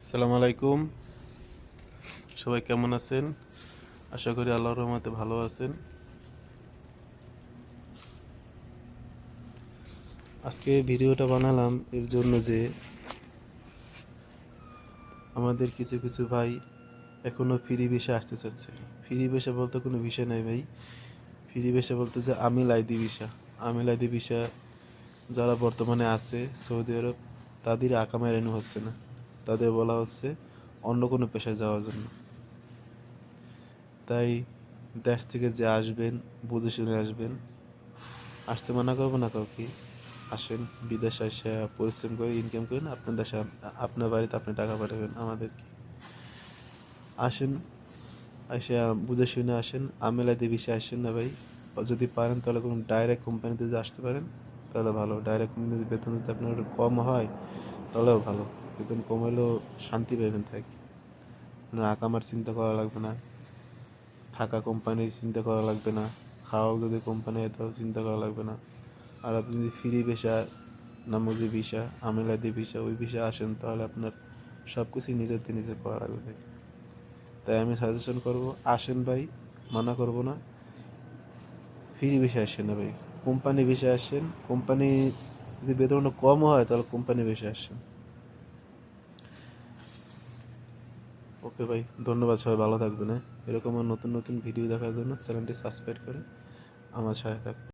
আসসালামু আলাইকুম। সবাই কেমন আছেন? আশা করি আল্লাহর রহমতে ভালো আছেন। আজকে ভিডিওটা বানালাম এর জন্য যে আমাদের কিছু কিছু ভাই এখনো ফ্রি ভিসা আসতে চাচ্ছে। ফ্রি ভিসা বলতে কোনো বিষয় নাই ভাই। ফ্রি ভিসা বলতে যে আমিল আইডি ভিসা, আমিল আইডি ভিসা যারা বর্তমানে আছে সৌদি আরব, তাদের আকামা রেনু হচ্ছে না। তাদের বলা হচ্ছে অন্য কোনো পেশায় যাওয়ার জন্য। তাই দেশ থেকে যে আসবেন বুঝে শুনে আসবেন। আসতে মানা করবো না কাউকে। আসেন, বিদেশে এসে পরিশ্রম করে ইনকাম করেন, আপনার দেশে আপনার বাড়িতে আপনি টাকা পাঠাবেন আমাদেরকে। আসেন, এসে বুঝে শুনে আসেন, আমেলা দিয়ে বিষয়ে আসেন না ভাই। যদি পারেন তাহলে কোনো ডাইরেক্ট কোম্পানিতে যদি আসতে পারেন তাহলে ভালো। ডাইরেক্ট কোম্পানিতে বেতন যদি আপনার একটু কম হয় তাহলেও ভালো। বেতন কম হলেও শান্তি পাবেন থাকি। আপনার আকামার চিন্তা করা লাগবে না, থাকা কোম্পানির চিন্তা করা লাগবে না, খাওয়াও যদি কোম্পানি তাও চিন্তা করা লাগবে না। আর আপনি যদি ফ্রি ভিসা নামক যে ভিসা, আমেলাদি ভিসা, ওই ভিসা আসেন তাহলে আপনার সব কিছুই নিজেতে নিজে করা লাগবে ভাই। তাই আমি সাজেশন করব, আসেন ভাই, মানা করব না। ফ্রি ভিসা আসেন না ভাই, কোম্পানি ভিসা আসেন। কোম্পানি যদি বেতন কম হয় তাহলে কোম্পানি ভিসা আসেন। ওকে ভাই, ধন্যবাদ। সবাই ভালো থাকবেন। এরকম নতুন নতুন ভিডিও দেখার জন্য চ্যানেলটি সাবস্ক্রাইব করে আমার সাথে থাকবেন।